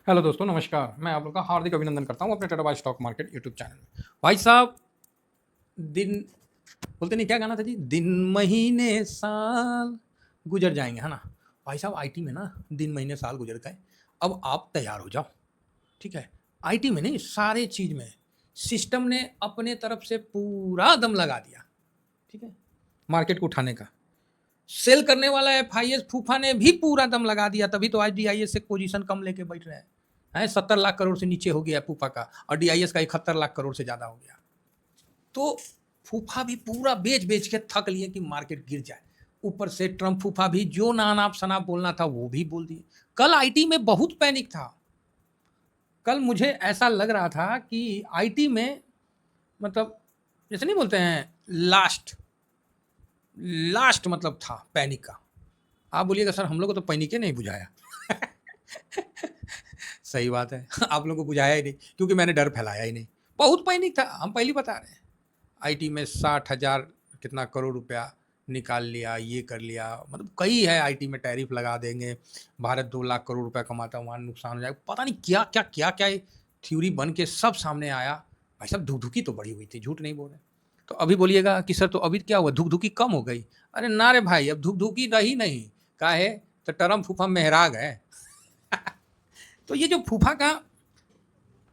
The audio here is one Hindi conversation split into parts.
हेलो दोस्तों, नमस्कार। मैं आप लोग का हार्दिक अभिनंदन करता हूँ अपने Tata stock market YouTube channel में। भाई साहब, दिन बोलते नहीं, क्या गाना था जी? दिन महीने साल गुजर जाएंगे, है ना? भाई साहब, आईटी में ना दिन महीने साल गुजर गए। अब आप तैयार हो जाओ। ठीक है? आईटी में नहीं, सारे चीज़ में सिस्टम ने अपने तरफ से पूरा दम लगा दिया। ठीक है? मार्केट को उठाने का सेल करने वाला एफआईएस फूफा ने भी पूरा दम लगा दिया, तभी तो आज डीआईएस से पोजीशन कम लेके बैठ रहे हैं। 70 लाख करोड़ से नीचे हो गया फूफा का, और डीआईएस का 71 लाख करोड़ से ज़्यादा हो गया। तो फूफा भी पूरा बेच बेच के थक लिए कि मार्केट गिर जाए। ऊपर से ट्रम्प फूफा भी जो नानाप शनाप बोलना था वो भी बोल दिए। कल आईटी में बहुत पैनिक था। कल मुझे ऐसा लग रहा था कि आईटी में, मतलब जैसे नहीं बोलते हैं, लास्ट लास्ट मतलब था पैनिक का। आप बोलिएगा सर हम लोग को तो पैनिक ही नहीं बुझाया। सही बात है। आप लोगों को बुझाया ही नहीं, क्योंकि मैंने डर फैलाया ही नहीं। बहुत पैनिक था, हम पहले बता रहे हैं। आईटी में 60,000 कितना करोड़ रुपया निकाल लिया, ये कर लिया, मतलब कई है। आईटी में टैरिफ लगा देंगे, भारत 2 लाख करोड़ रुपया कमाता, वहाँ नुकसान हो जाएगा, पता नहीं क्या क्या क्या क्या थ्योरी बन के सब सामने आया। भाई साहब, धुकधुकी तो बड़ी हुई थी, झूठ नहीं बोल रहे। तो अभी बोलिएगा कि सर तो अभी क्या हुआ, धुकधुकी कम हो गई? अरे ना रे भाई, अब धुकधुकी रही नहीं। का है तो टरम फूफा मेहरा गए। तो ये जो फूफा का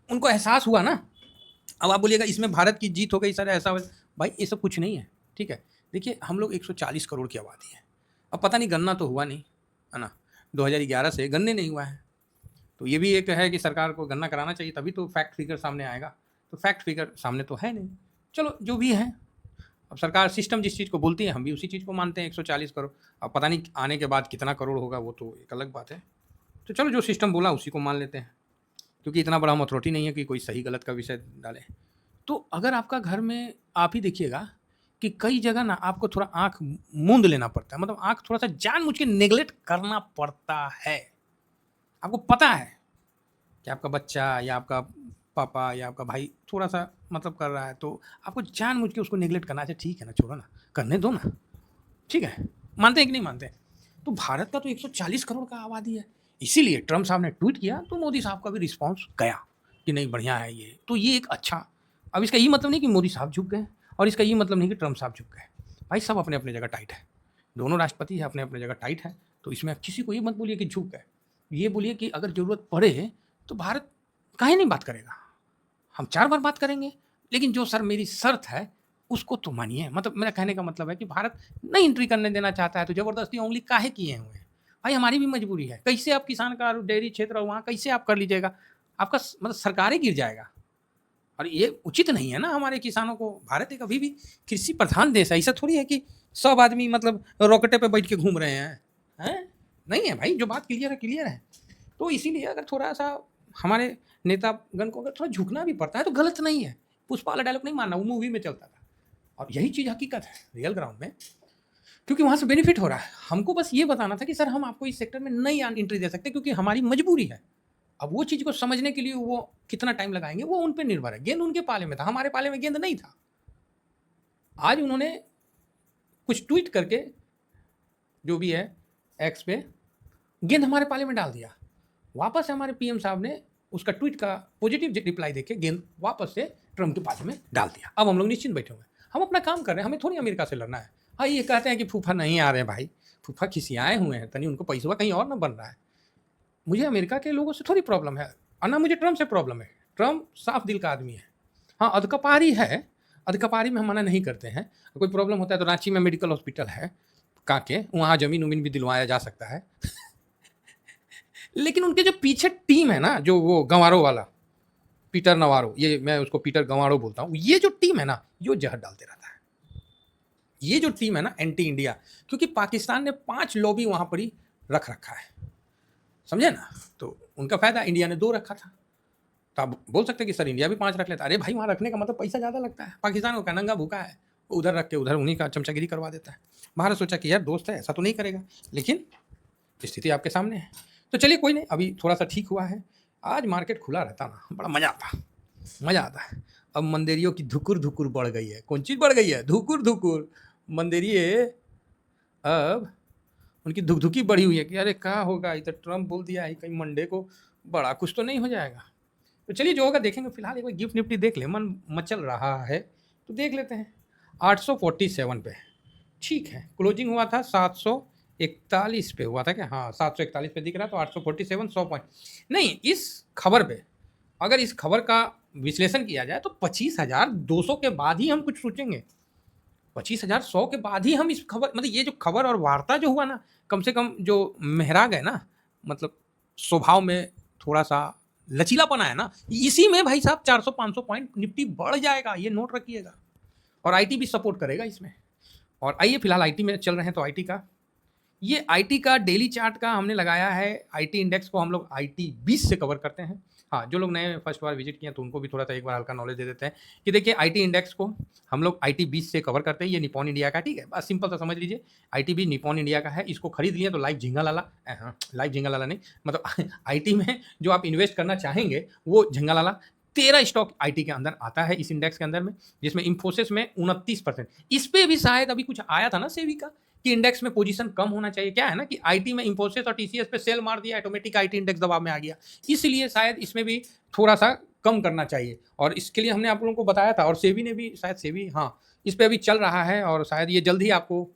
उनको एहसास हुआ ना, अब आप बोलिएगा इसमें भारत की जीत हो गई सर, ऐसा भाई ये सब कुछ नहीं है। ठीक है? देखिए, हम लोग 140 करोड़ की आबादी है। अब पता नहीं, गन्ना तो हुआ नहीं, है ना? 2011 से गन्ने नहीं हुआ है। तो ये भी एक है कि सरकार को गन्ना कराना चाहिए, तभी तो फैक्ट फिगर सामने आएगा। तो फैक्ट फिगर सामने तो है नहीं। चलो जो भी है, अब सरकार सिस्टम जिस चीज़ को बोलती है हम भी उसी चीज़ को मानते हैं। 140 करोड़, अब पता नहीं आने के बाद कितना करोड़ होगा, वो तो एक अलग बात है। तो चलो, जो सिस्टम बोला उसी को मान लेते हैं, क्योंकि इतना बड़ा हम अथॉरिटी नहीं है कि कोई सही गलत का विषय डालें। तो अगर आपका घर में, आप ही देखिएगा कि कई जगह ना आपको थोड़ा आँख मूंद लेना पड़ता है, मतलब आँख थोड़ा-सा जानबूझ के नेग्लेक्ट करना पड़ता है। आपको पता है कि आपका बच्चा या आपका पापा या आपका भाई थोड़ा-सा मतलब कर रहा है, तो आपको जानबूझ के उसको नेग्लेक्ट करना है। अच्छा ठीक है ना, छोड़ो ना, करने दो ना। ठीक है? मानते हैं कि नहीं मानते? तो भारत का तो 140 करोड़ का आबादी है। इसीलिए ट्रम्प साहब ने ट्वीट किया तो मोदी साहब का भी रिस्पॉन्स गया कि नहीं, बढ़िया है ये। तो ये एक अच्छा, अब इसका ये मतलब नहीं कि मोदी साहब झुक गए, और इसका ये मतलब नहीं कि ट्रम्प साहब झुक गए। भाई सब अपने-अपने जगह टाइट है। दोनों राष्ट्रपति हैं, अपने-अपने जगह टाइट है। तो इसमें किसी को ये मत बोलिए कि झुक गए। ये बोलिए कि अगर ज़रूरत पड़े तो भारत काहे नहीं बात करेगा? हम 4 बार बात करेंगे। लेकिन जो सर मेरी शर्त है, उसको तो मानिए। मतलब मेरा कहने का मतलब है कि भारत नहीं एंट्री करने देना चाहता है, तो ज़बरदस्ती उँगली काहे किए हुए हैं? भाई हमारी भी मजबूरी है। कैसे आप किसान का डेयरी क्षेत्र है वहाँ कैसे आप कर लीजिएगा? आपका मतलब सरकार ही गिर जाएगा। और ये उचित नहीं है ना हमारे किसानों को। भारत एक अभी भी कृषि प्रधान देश है। ऐसा थोड़ी है कि सब आदमी मतलब रॉकेटे पे बैठ के घूम रहे हैं। हैं? नहीं है भाई, जो बात क्लियर है, क्लियर है। तो इसीलिए अगर थोड़ा-सा हमारे नेतागण को अगर थोड़ा झुकना भी पड़ता है तो गलत नहीं है। पुष्पा वाला डायलॉग नहीं मानना, वो मूवी में चलता था। और यही चीज़ हकीकत है रियल ग्राउंड में, क्योंकि वहाँ से बेनिफिट हो रहा है। हमको बस ये बताना था कि सर हम आपको इस सेक्टर में नहीं एंट्री दे सकते, क्योंकि हमारी मजबूरी है। अब वो चीज़ को समझने के लिए वो कितना टाइम लगाएँगे, वो उन पे निर्भर है। गेंद उनके पाले में था, हमारे पाले में गेंद नहीं था। आज उन्होंने कुछ ट्वीट करके, जो भी है, एक्स पे गेंद हमारे पाले में डाल दिया। वापस से हमारे पीएम साहब ने उसका ट्वीट का पॉजिटिव रिप्लाई देके गेंद वापस से ट्रम्प के पाले में डाल दिया। अब हम लोग निश्चिंत बैठे हुए हैं, हम अपना काम कर रहे हैं, हमें थोड़ी अमेरिका से लड़ना है। हाँ, ये कहते हैं कि फूफा नहीं आ रहे हैं। भाई फूफा खिसियाए हुए हैं, तनी उनको पैसा कहीं और ना बन रहा है। मुझे अमेरिका के लोगों से थोड़ी प्रॉब्लम है, और ना मुझे ट्रम्प से प्रॉब्लम है। ट्रम्प साफ दिल का आदमी है। हाँ, अधकपारी है, अधकपारी में हम मना नहीं करते हैं। कोई प्रॉब्लम होता है तो रांची में मेडिकल हॉस्पिटल है काके, वहाँ ज़मीन उमीन भी दिलवाया जा सकता है। लेकिन उनके जो पीछे टीम है ना, जो वो गंवारो वाला, पीटर नवारो, ये मैं उसको पीटर गंवारो बोलता हूँ, ये जो टीम है ना, ये जहर डालते रहता है। ये जो टीम है ना, एंटी इंडिया, क्योंकि पाकिस्तान ने 5 लॉबी वहाँ पर ही रख रखा है, समझे ना? तो उनका फ़ायदा, इंडिया ने 2 रखा था। तो आप बोल सकते हैं कि सर इंडिया भी 5 रख लेता। अरे भाई, वहाँ रखने का मतलब पैसा ज़्यादा लगता है। पाकिस्तान को क्या नंगा भूखा है, वो उधर रख के उधर उन्हीं का चमचागिरी करवा देता है। भारत सोचा कि यार दोस्त है, ऐसा तो नहीं करेगा, लेकिन स्थिति आपके सामने है। तो चलिए कोई नहीं, अभी थोड़ा-सा ठीक हुआ है। आज मार्केट खुला रहता ना, बड़ा मज़ा आता, मज़ा आता है। अब मंदेरियों की धुकुर-धुकुर बढ़ गई है। कौन चीज़ बढ़ गई है? धुकुर-धुकुर। मंदेरिये अब उनकी धुक-धुकी बढ़ी हुई है कि अरे क्या होगा, ये तो ट्रम्प बोल दिया है, कहीं मंडे को बड़ा कुछ तो नहीं हो जाएगा। तो चलिए जो होगा देखेंगे, फिलहाल एक बार गिफ्ट निफ्टी देख ले, मन मचल रहा है तो देख लेते हैं। 847 पे ठीक है, क्लोजिंग हुआ था 741 पे हुआ था क्या? हाँ 741 पे दिख रहा, तो 847 100 पॉइंट नहीं। इस खबर पे अगर इस खबर का विश्लेषण किया जाए तो 25,200 के बाद ही हम कुछ सोचेंगे। 25,100 के बाद ही हम इस खबर, मतलब ये जो खबर और वार्ता जो हुआ ना, कम से कम जो मेहरा गए ना, मतलब स्वभाव में थोड़ा सा लचीलापन आया ना, इसी में भाई साहब 400-500 पॉइंट निफ्टी बढ़ जाएगा, ये नोट रखिएगा। और आईटी भी सपोर्ट करेगा इसमें। और आइए फिलहाल आईटी में चल रहे हैं, तो आईटी का, ये आईटी का डेली चार्ट का हमने लगाया है। आईटी इंडेक्स को हम लोग आईटी 20 से कवर करते हैं। हाँ, जो लोग नए फर्स्ट बार विजिट किए हैं तो उनको भी थोड़ा सा एक बार हल्का नॉलेज दे देते हैं कि देखिए आईटी इंडेक्स को हम लोग आईटी 20 से कवर करते हैं। ये निपॉन इंडिया का, ठीक है, बस सिंपल सा समझ लीजिए। आईटी भी निपॉन इंडिया का है, इसको खरीद लिए तो लाइव झिंगा लाला, हाँ लाइव झिंगा लाला नहीं, मतलब आईटी में जो आप इन्वेस्ट करना चाहेंगे वो झिंगा लाला। 13 स्टॉक आईटी के अंदर आता है इस इंडेक्स के अंदर में, जिसमें इंफोसिस में 29%। इस पे भी शायद अभी कुछ आया था ना सेबी का कि इंडेक्स में पोजीशन कम होना चाहिए। क्या है ना कि आईटी में इंफोसिस और टीसीएस पे सेल मार दिया, ऑटोमेटिक आईटी इंडेक्स दबाव में आ गया, इसलिए शायद इसमें भी थोड़ा सा कम करना चाहिए। और इसके लिए हमने आप लोगों को बताया था, और सेबी ने भी शायद, सेबी हाँ इस पर अभी चल रहा है, और शायद ये जल्द ही आपको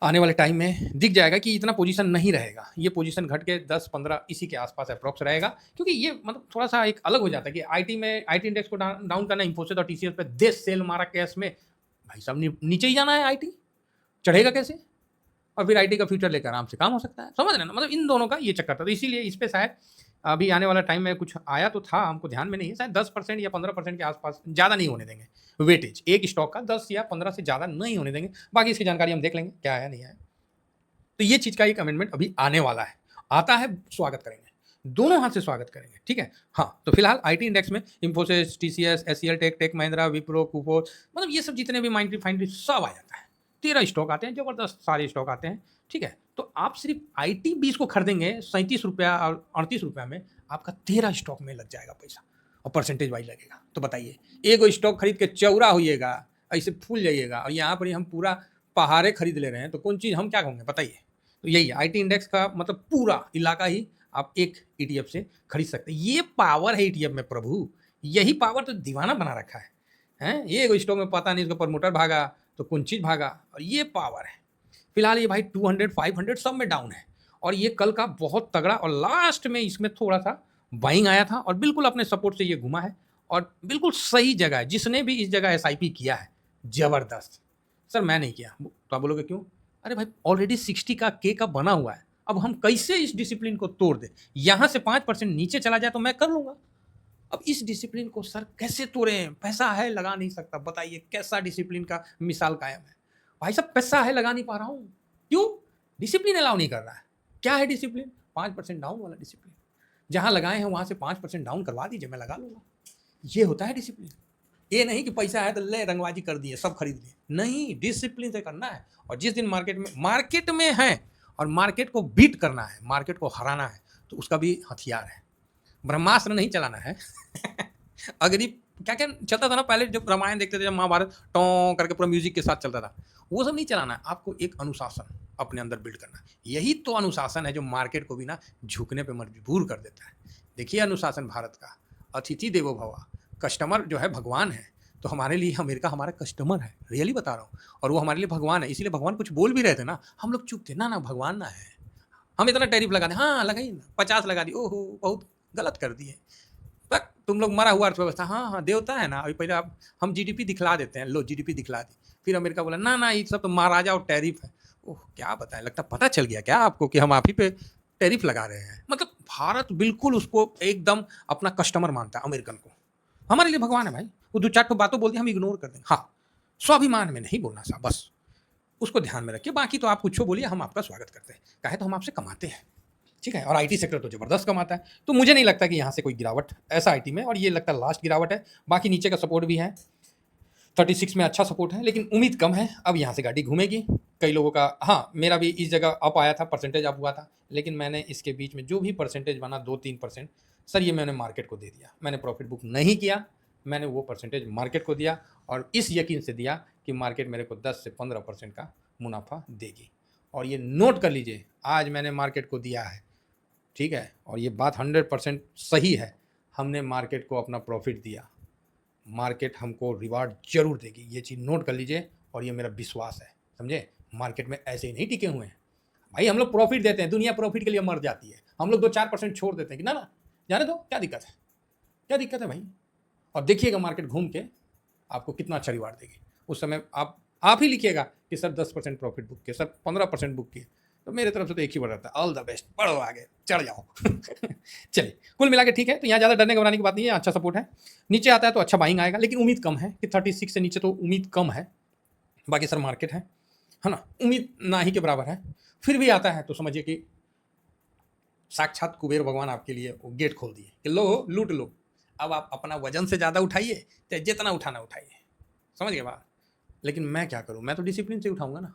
आने वाले टाइम में दिख जाएगा कि इतना पोजीशन नहीं रहेगा, ये पोजीशन घट के 10-15 इसी के आसपास अप्रॉक्स रहेगा। क्योंकि ये मतलब थोड़ा सा एक अलग हो जाता है कि आईटी में आईटी इंडेक्स को डाउन करना, इंफोसिस और टीसीएस पे देश सेल मारा कैश में, भाई साहब नीचे ही जाना है, आईटी चढ़ेगा कैसे? और फिर आईटी का फ्यूचर लेकर आराम से काम हो सकता है, समझ रहे हैं ना, मतलब इन दोनों का ये चक्कर था। तो इसीलिए इस पे शायद अभी आने वाला टाइम में कुछ आया तो था, हमको ध्यान में नहीं है, शायद 10% या 15% के आसपास, ज़्यादा नहीं होने देंगे वेटेज एक स्टॉक का, 10 या 15 से ज़्यादा नहीं होने देंगे। बाकी इसकी जानकारी हम देख लेंगे क्या आया नहीं आया। तो ये चीज़ का एक अमेंडमेंट अभी आने वाला है, आता है स्वागत करेंगे, दोनों हाथ से स्वागत करेंगे, ठीक है। हाँ, तो फिलहाल आईटी इंडेक्स में इंफोसिस, टीसीएस, एचसीएल, टेक महिंद्रा, विप्रो, कुफोर, मतलब ये सब जितने भी माइंड्री फाइंड्री सब आ जाता है। 13 स्टॉक आते हैं, जबरदस्त सारे स्टॉक आते हैं, ठीक है। तो आप सिर्फ आईटी 20 को खरीदेंगे 37 रुपया और 38 रुपया में, आपका 13 स्टॉक में लग जाएगा पैसा, और परसेंटेज वाइज लगेगा। तो बताइए, एक स्टॉक खरीद के चौरा होइएगा, ऐसे फूल जाइएगा, और यहाँ पर ही हम पूरा पहाड़े खरीद ले रहे हैं, तो कौन चीज़ हम क्या कहोगे बताइए। तो यही है आईटी इंडेक्स का मतलब, पूरा इलाका ही आप एक ईटीएफ से खरीद सकते हैं। ये पावर है ईटीएफ में प्रभु, यही पावर तो दीवाना बना रखा है हैं। ये स्टॉक में पता नहीं इसका प्रमोटर भागा तो कौन चीज़ भागा, और ये पावर है। फिलहाल ये भाई 200 500 सब में डाउन है, और ये कल का बहुत तगड़ा, और लास्ट में इसमें थोड़ा सा बाइंग आया था, और बिल्कुल अपने सपोर्ट से ये घुमा है, और बिल्कुल सही जगह है। जिसने भी इस जगह एसआईपी किया है, जबरदस्त। सर मैं नहीं किया तो आप बोलोगे क्यों? अरे भाई ऑलरेडी 60 का के का बना हुआ है, अब हम कैसे इस डिसिप्लिन को तोड़ दे? यहाँ से 5% नीचे चला जाए तो मैं कर लूंगा, अब इस डिसिप्लिन को सर कैसे तोड़ें? पैसा है लगा नहीं सकता, बताइए कैसा डिसिप्लिन का मिसाल कायम है? भाई साहब पैसा है लगा नहीं पा रहा हूँ, क्यों? डिसिप्लिन अलाउ नहीं कर रहा है। क्या है डिसिप्लिन? 5% डाउन वाला डिसिप्लिन, जहाँ लगाए हैं वहाँ से 5% डाउन करवा दीजिए, मैं लगा लूंगा। ये होता है डिसिप्लिन। ये नहीं कि पैसा है तो ले रंगबाजी कर दिए, सब खरीद लिए, नहीं, डिसिप्लिन से करना है। और जिस दिन मार्केट में है और मार्केट को बीट करना है, मार्केट को हराना है, तो उसका भी हथियार है, ब्रह्मास्त्र नहीं चलाना है। अग्नि क्या क्या चलता था ना पहले, जब रामायण देखते थे, जब महाभारत टों करके पूरा म्यूजिक के साथ चलता था, वो सब नहीं चलाना है। आपको एक अनुशासन अपने अंदर बिल्ड करना है। यही तो अनुशासन है जो मार्केट को भी ना झुकने पे मजबूर कर देता है। देखिए अनुशासन भारत का, अतिथि देवो भव, कस्टमर जो है भगवान है, तो हमारे लिए अमेरिका हमारा कस्टमर है, रियली बता रहा हूँ, और वो हमारे लिए भगवान है। इसीलिए भगवान कुछ बोल भी रहे थे ना, हम लोग चुप थे, ना ना भगवान ना है, हम इतना टैरिफ लगा दें, हाँ लगाइए ना, 50 लगा दी, ओहो बहुत गलत कर दिए, तक तुम लोग मरा हुआ अर्थव्यवस्था, हाँ हाँ देवता है ना, अभी पहले आप हम जीडीपी दिखला देते हैं, लो जीडीपी दिखला दी, फिर अमेरिका बोला ना ना ये सब तो महाराजा और टैरिफ है। ओह क्या बताएं, लगता पता चल गया क्या आपको कि हम आप ही पे टैरिफ लगा रहे हैं। मतलब भारत बिल्कुल उसको एकदम अपना कस्टमर मानता है, अमेरिकन को हमारे लिए भगवान है भाई। वो 2-4 ठो बातों बोलती हम इग्नोर कर देंगे, हाँ स्वाभिमान में नहीं बोलना साहब, बस उसको ध्यान में रखिए। बाकी तो आप कुछ बोलिए, हम आपका स्वागत करते हैं, कहे तो हम आपसे कमाते हैं, ठीक है। और आईटी सेक्टर तो ज़बरदस्त कमाता है, तो मुझे नहीं लगता कि यहाँ से कोई गिरावट ऐसा आईटी में, और ये लगता है लास्ट गिरावट है। बाकी नीचे का सपोर्ट भी है, 36 में अच्छा सपोर्ट है, लेकिन उम्मीद कम है, अब यहाँ से गाड़ी घूमेगी। कई लोगों का, हाँ मेरा भी इस जगह अप आया था, परसेंटेज अप हुआ था, लेकिन मैंने इसके बीच में जो भी परसेंटेज बना 2-3% सर, ये मैंने मार्केट को दे दिया, मैंने प्रॉफिट बुक नहीं किया, मैंने वो परसेंटेज मार्केट को दिया, और इस यकीन से दिया कि मार्केट मेरे को 10 से 15% का मुनाफा देगी। और ये नोट कर लीजिए, आज मैंने मार्केट को दिया है ठीक है, और ये बात 100% सही है। हमने मार्केट को अपना प्रॉफिट दिया, मार्केट हमको रिवार्ड ज़रूर देगी, ये चीज़ नोट कर लीजिए और ये मेरा विश्वास है, समझे। मार्केट में ऐसे ही नहीं टिके हुए हैं भाई, हम लोग प्रॉफिट देते हैं, दुनिया प्रॉफिट के लिए मर जाती है, हम लोग 2-4% छोड़ देते हैं कि ना ना जाने दो, क्या दिक्कत है, क्या दिक्कत है भाई। और देखिएगा मार्केट घूम के आपको कितना अच्छा रिवार्ड देगी। उस समय आप ही लिखिएगा कि सर 10% प्रॉफिट बुक किए, सर 15% बुक किए, तो मेरे तरफ से तो एक ही वर्ड रहता है, ऑल द बेस्ट, बढ़ो आगे, चढ़ जाओ। चलिए, कुल मिला के ठीक है, तो यहाँ ज़्यादा डरने घबराने की बात नहीं है, अच्छा सपोर्ट है। नीचे आता है तो अच्छा बाइंग आएगा, लेकिन उम्मीद कम है कि 36 से नीचे, तो उम्मीद कम है। बाकी सर मार्केट है ना, उम्मीद ना ही के बराबर है। फिर भी आता है तो समझिए कि साक्षात कुबेर भगवान आपके लिए वो गेट खोल दिए कि लो लूट लो, अब आप अपना वजन से ज़्यादा उठाइए, चाहे जितना उठाना उठाइए, समझ गए बात। लेकिन मैं क्या करूँ, मैं तो डिसिप्लिन से उठाऊंगा ना,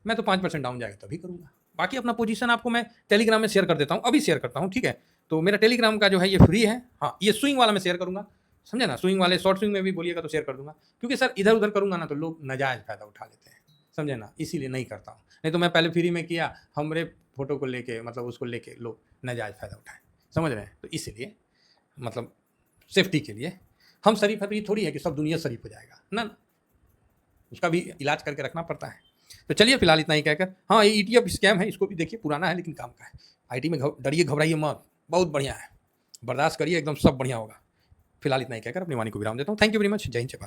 मैं तो 5% डाउन जाएगा तभी करूँगा। बाकी अपना पोजीशन आपको मैं टेलीग्राम में शेयर कर देता हूँ, अभी शेयर करता हूँ, ठीक है। तो मेरा टेलीग्राम का जो है ये फ्री है, हाँ ये स्विंग वाला मैं शेयर करूँगा, समझे ना। स्विंग वाले शॉर्ट स्विंग में भी बोलिएगा तो शेयर कर दूंगा, क्योंकि सर इधर उधर करूँगा ना तो लोग नाजायज़ फ़ायदा उठा लेते हैं, समझे ना, इसीलिए नहीं करता हूँ। नहीं तो मैं पहले फ्री में किया, हमारे फोटो को लेके मतलब उसको लेके लोग नाजायज़ फ़ायदा उठाए, समझ रहे हैं। तो इसीलिए मतलब सेफ्टी के लिए, हम शरीफ अभी थोड़ी है कि सब दुनिया शरीफ हो जाएगा ना, उसका भी इलाज करके रखना पड़ता है। तो चलिए फिलहाल इतना ही कहकर, हाँ ये ETF स्कैम है, इसको भी देखिए, पुराना है लेकिन काम का है। IT में डरिए घबराइए मत, बहुत बढ़िया है, बर्दाश्त करिए, एकदम सब बढ़िया होगा। फिलहाल इतना ही कहकर अपनी वाणी को विराम देता हूँ। थैंक यू वेरी मच, जय हिंद जय भारत।